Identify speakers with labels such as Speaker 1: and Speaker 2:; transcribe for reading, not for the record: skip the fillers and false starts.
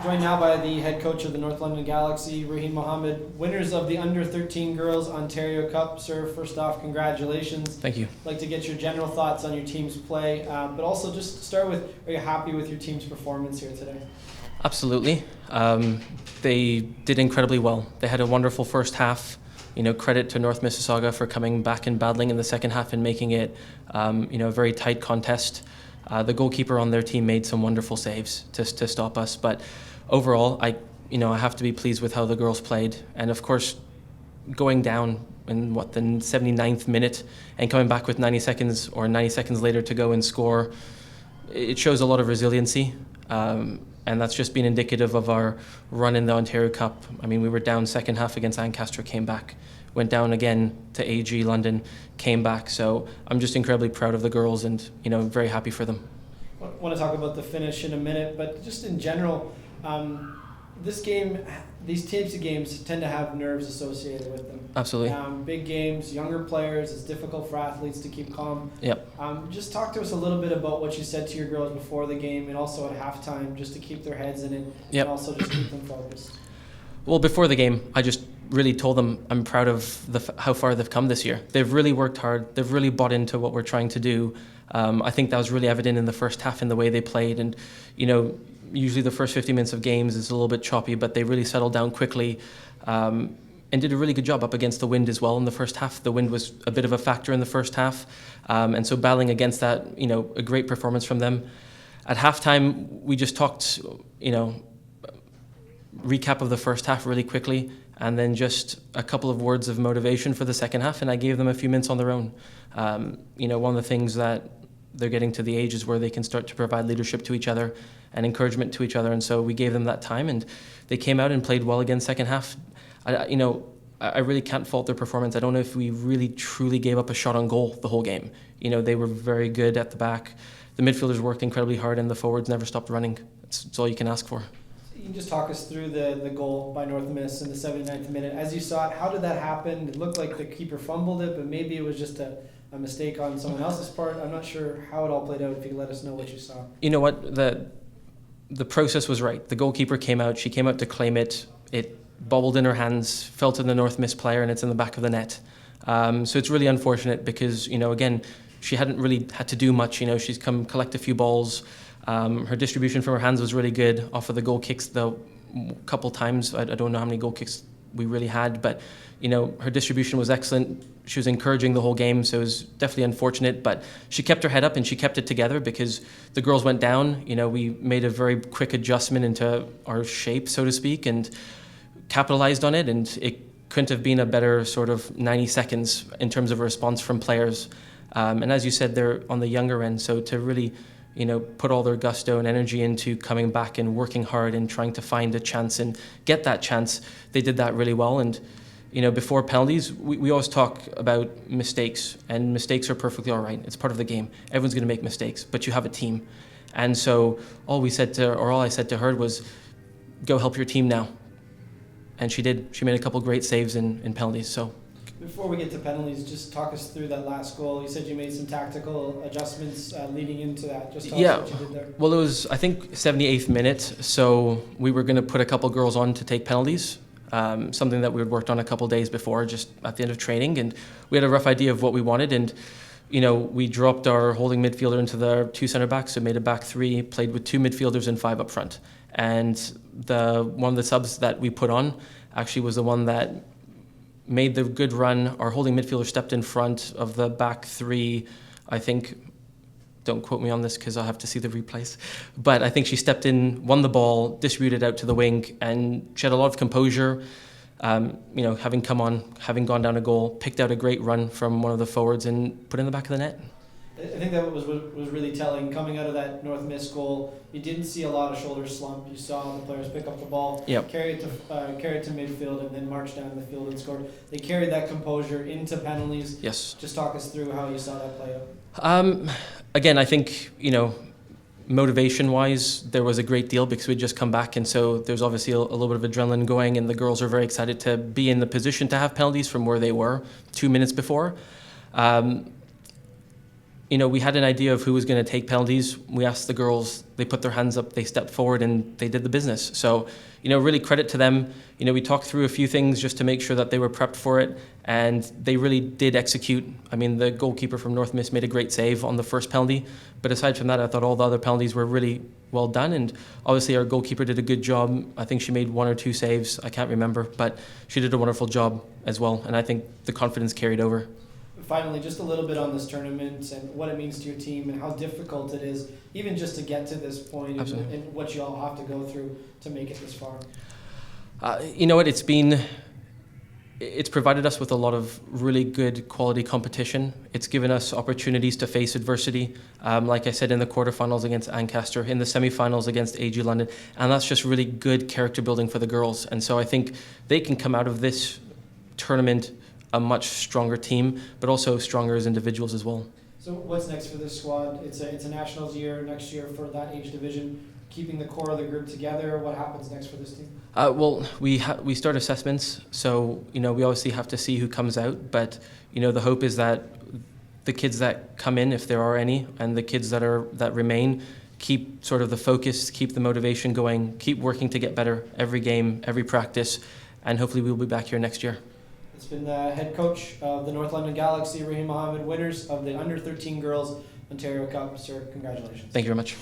Speaker 1: Joined now by the head coach of the North London Galaxy, Rahim Mohamed, winners of the Under-13 Girls Ontario Cup. Sir, first off, congratulations.
Speaker 2: Thank you.
Speaker 1: I'd like to get your general thoughts on your team's play, but also just start with, are you happy with your team's performance here today?
Speaker 2: Absolutely. They did incredibly well. They had a wonderful first half. Credit to North Mississauga for coming back and battling in the second half and making it, a very tight contest. The goalkeeper on their team made some wonderful saves to stop us, but overall, I have to be pleased with how the girls played. And of course, going down in the 79th minute and coming back with 90 seconds later to go and score, it shows a lot of resiliency. And that's just been indicative of our run in the Ontario Cup. I mean, we were down second half against Ancaster, came back, went down again to AG London, came back. So I'm just incredibly proud of the girls and, very happy for them.
Speaker 1: I want to talk about the finish in a minute, but just in general, these types of games tend to have nerves associated with them.
Speaker 2: Absolutely.
Speaker 1: Big games, younger players, it's difficult for athletes to keep calm.
Speaker 2: Yep.
Speaker 1: Just talk to us a little bit about what you said to your girls before the game and also at halftime, just to keep their heads in it.
Speaker 2: Yep.
Speaker 1: And also just keep them focused.
Speaker 2: Well, before the game, I just really told them I'm proud of how far they've come this year. They've really worked hard. They've really bought into what we're trying to do. I think that was really evident in the first half in the way they played. And, usually the first 50 minutes of games is a little bit choppy, but they really settled down quickly and did a really good job up against the wind as well in the first half. The wind was a bit of a factor in the first half. And so battling against that, a great performance from them. At halftime, we just talked, recap of the first half really quickly, and then just a couple of words of motivation for the second half, and I gave them a few minutes on their own. One of the things that they're getting to the ages where they can start to provide leadership to each other and encouragement to each other, and so we gave them that time, and they came out and played well again second half. I really can't fault their performance. I don't know if we really truly gave up a shot on goal the whole game. They were very good at the back. The midfielders worked incredibly hard, and the forwards never stopped running. It's all you can ask for.
Speaker 1: You can just talk us through the goal by North Miss in the 79th minute. As you saw it, how did that happen? It looked like the keeper fumbled it, but maybe it was just a mistake on someone else's part. I'm not sure how it all played out. If you could let us know what you saw.
Speaker 2: You know what? The process was right. The goalkeeper came out. She came out to claim it. It bobbled in her hands, fell to the North Miss player, and it's in the back of the net. So it's really unfortunate because, again, she hadn't really had to do much. She's come collect a few balls. Her distribution from her hands was really good off of the goal kicks the couple times. I don't know how many goal kicks we really had, but her distribution was excellent. She was encouraging the whole game, so it was definitely unfortunate, but she kept her head up and she kept it together because the girls went down. We made a very quick adjustment into our shape, so to speak, and capitalized on it, and it couldn't have been a better sort of 90 seconds in terms of a response from players. And as you said, they're on the younger end, so to really put all their gusto and energy into coming back and working hard and trying to find a chance and get that chance, they did that really well. And before penalties, we always talk about mistakes, and mistakes are perfectly all right. It's part of the game. Everyone's going to make mistakes, but you have a team. And so all I said to her was, go help your team now. And she did. She made a couple great saves in penalties. So.
Speaker 1: Before we get to penalties, just talk us through that last goal. You said you made some tactical adjustments leading into that. Just tell us what you did there.
Speaker 2: Well, it was, I think, 78th minute, so we were going to put a couple girls on to take penalties, something that we had worked on a couple days before, just at the end of training, and we had a rough idea of what we wanted, and we dropped our holding midfielder into the two centre backs, so made a back three, played with two midfielders and five up front, and one of the subs that we put on actually was the one that made the good run. Our holding midfielder stepped in front of the back three. I think, don't quote me on this because I'll have to see the replays, but I think she stepped in, won the ball, distributed out to the wing, and she had a lot of composure. Having gone down a goal, picked out a great run from one of the forwards and put it in the back of the net.
Speaker 1: I think that was really telling. Coming out of that North Miss goal, you didn't see a lot of shoulder slump. You saw the players pick up the ball, carry it to midfield, and then march down the field and score. They carried that composure into penalties.
Speaker 2: Yes.
Speaker 1: Just talk us through how you saw that play out.
Speaker 2: Again, I think motivation-wise, there was a great deal because we'd just come back, and so there's obviously a little bit of adrenaline going, and the girls are very excited to be in the position to have penalties from where they were 2 minutes before. we had an idea of who was going to take penalties. We asked the girls, they put their hands up, they stepped forward, and they did the business. So, really credit to them. We talked through a few things just to make sure that they were prepped for it, and they really did execute. I mean, the goalkeeper from North Miss made a great save on the first penalty, but aside from that, I thought all the other penalties were really well done, and obviously our goalkeeper did a good job. I think she made 1 or 2 saves, I can't remember, but she did a wonderful job as well, and I think the confidence carried over.
Speaker 1: Finally, just a little bit on this tournament and what it means to your team and how difficult it is, even just to get to this point and what you all have to go through to make it this far.
Speaker 2: It's provided us with a lot of really good quality competition. It's given us opportunities to face adversity, like I said, in the quarterfinals against Ancaster, in the semifinals against AG London, and that's just really good character building for the girls. And so I think they can come out of this tournament a much stronger team, but also stronger as individuals as well.
Speaker 1: So what's next for this squad? It's a nationals year next year for that age division. Keeping the core of the group together. What happens next for this team?
Speaker 2: Well, we start assessments, so we obviously have to see who comes out. But the hope is that the kids that come in, if there are any, and the kids that remain, keep sort of the focus, keep the motivation going, keep working to get better every game, every practice, and hopefully we'll be back here next year.
Speaker 1: It's been the head coach of the North London Galaxy, Rahim Mohamed, winners of the Under-13 Girls Ontario Cup. Sir, congratulations.
Speaker 2: Thank you very much.